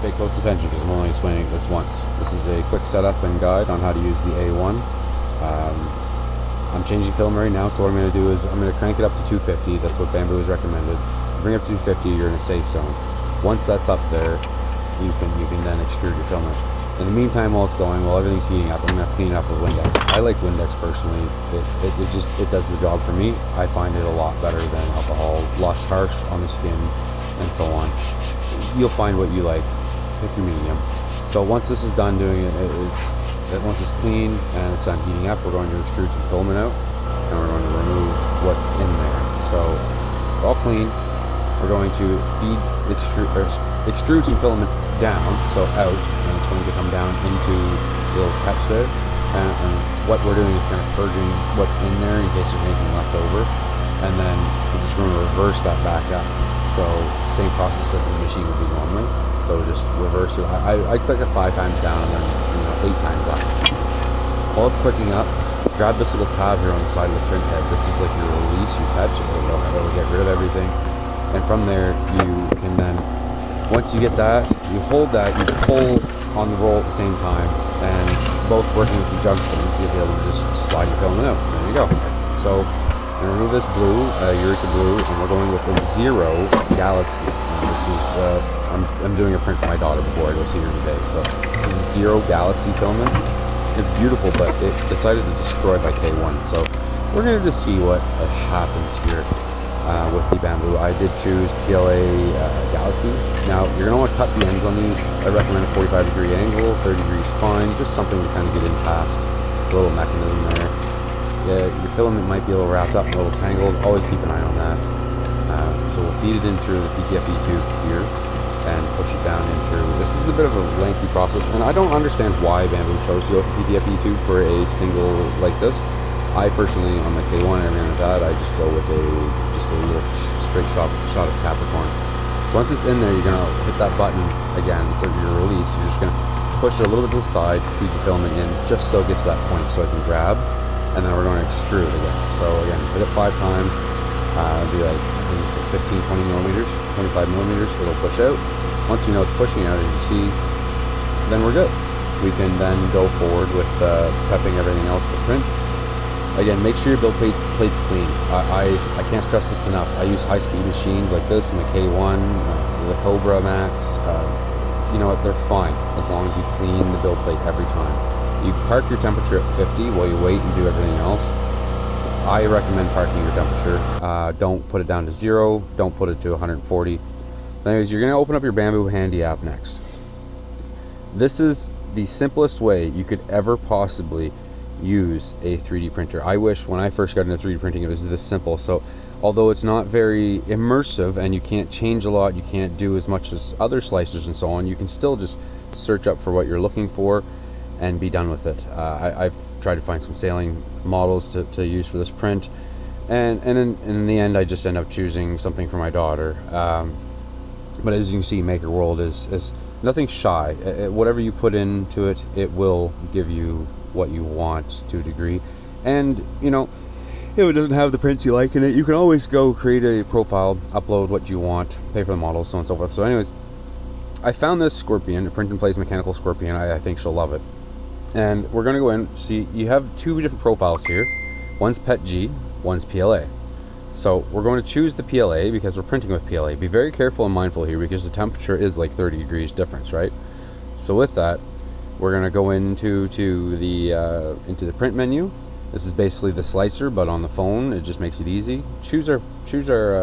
pay close attention because I'm only explaining this once. This is a quick setup and guide on how to use the A1. I'm changing film right now, so what I'm going to do is I'm going to crank it up to 250. That's what Bambu has recommended. Bring it up to 250, you're in a safe zone. Once that's up there, you can then extrude your filament. In the meantime, while it's going, while everything's heating up, I'm going to clean it up with Windex. I like Windex personally. It does the job for me. I find it a lot better than alcohol, less harsh on the skin, and so on. You'll find what you like. Pick your medium. So once this is done doing it, once it's clean and it's done heating up, we're going to extrude some filament out, and we're going to remove what's in there. So all clean. We're going to extrude some filament down, so out, and it's going to come down into the little catch there. And what we're doing is kind of purging what's in there in case there's anything left over, and then we're just going to reverse that back up. So same process that the machine would do normally. So just reverse it. I click it 5 times down and then 8 times up. While it's clicking up, grab this little tab here on the side of the print head. This is like your release. You catch it. It'll get rid of everything. And from there, you can then, once you get that, you hold that, you pull on the roll at the same time, and both working in conjunction, you'll be able to just slide your filament out. There you go. So, I'm going to remove this blue, Eureka blue, and we're going with a 0 Galaxy. This is, I'm doing a print for my daughter before I go see her today. So, this is a 0 Galaxy filament. It's beautiful, but it decided to destroy my K1. So, we're going to just see what happens here. With the Bambu, I did choose PLA Galaxy. Now you're gonna want to cut the ends on these. I recommend a 45-degree angle, 30 degrees fine, just something to kind of get in past the little mechanism there. Yeah, your filament might be a little wrapped up, a little tangled. Always keep an eye on that. So we'll feed it in through the PTFE tube here and push it down in through. This is a bit of a lengthy process, and I don't understand why Bambu chose to go with the PTFE tube for a single like this. I personally, on my K1 and everything like that, I just go with just a little straight shot of Capricorn. So once it's in there, you're going to hit that button again. It's like your release. You're just going to push it a little bit to the side, feed the filament in, just so it gets to that point so I can grab, and then we're going to extrude again. So again, hit it 5 times. It'll be like, I think it's like 15, 20 millimeters, 25 millimeters. It'll push out. Once you know it's pushing out, as you see, then we're good. We can then go forward with prepping everything else to print. Again, make sure your build plate's clean. I can't stress this enough. I use high-speed machines like this, my K1, the Cobra Max. You know what? They're fine as long as you clean the build plate every time. You park your temperature at 50 while you wait and do everything else. I recommend parking your temperature. Don't put it down to 0. Don't put it to 140. Anyways, you're going to open up your Bambu Handy app next. This is the simplest way you could ever possibly use a 3D printer. I wish when I first got into 3D printing it was this simple. So although it's not very immersive and you can't change a lot, you can't do as much as other slicers and so on, you can still just search up for what you're looking for and be done with it. I've tried to find some sailing models to use for this print, and in the end I just end up choosing something for my daughter. But as you can see, Maker World is nothing shy. Whatever you put into it, it will give you what you want to a degree. And you know, if it doesn't have the prints you like in it, you can always go create a profile, upload what you want, pay for the model, so on and so forth. So anyways, I found this Scorpion, a print and place mechanical Scorpion. I think she'll love it. And we're going to go in, see, you have 2 different profiles here. One's PET G, one's PLA. So we're going to choose the PLA because we're printing with PLA. Be very careful and mindful here because the temperature is like 30 degrees difference, right? So with that, we're going to go into the print menu. This is basically the slicer, but on the phone. It just makes it easy. Choose our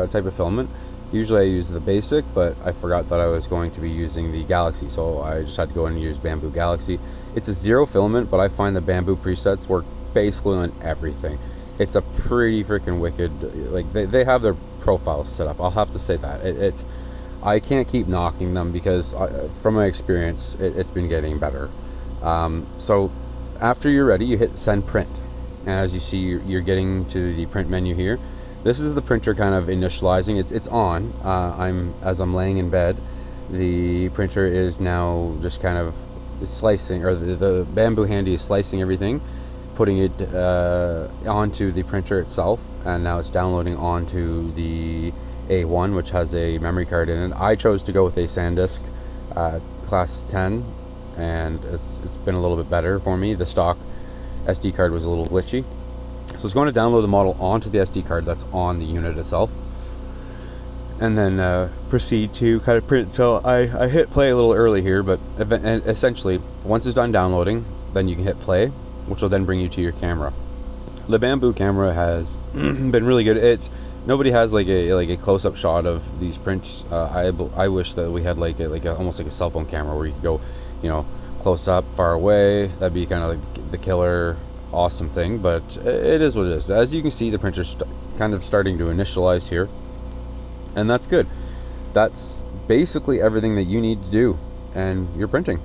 type of filament. Usually I use the basic, but I forgot that I was going to be using the Galaxy, so I just had to go in and use Bambu Galaxy. It's a 0 filament, but I find the Bambu presets work basically on everything. It's a pretty freaking wicked, like they have their profiles set up. I'll have to say that. I can't keep knocking them because from my experience, it's been getting better. So after you're ready, you hit send print. And as you see, you're getting to the print menu here. This is the printer kind of initializing. It's on. As I'm laying in bed, the printer is now just kind of slicing, or the Bambu Handy is slicing everything, putting it onto the printer itself, and now it's downloading onto the A1, which has a memory card in it. I chose to go with a SanDisk class 10, and it's been a little bit better for me. The stock SD card was a little glitchy, so it's going to download the model onto the SD card that's on the unit itself, and then proceed to kind of print. So I hit play a little early here, but essentially once it's done downloading, then you can hit play, which will then bring you to your camera. The Bambu camera has been really good. Nobody has like a close-up shot of these prints. I wish that we had almost like a cell phone camera where you could go, close up, far away. That'd be kind of like the killer awesome thing, but it is what it is. As you can see, the printer's kind of starting to initialize here, and that's good. That's basically everything that you need to do, and you're printing.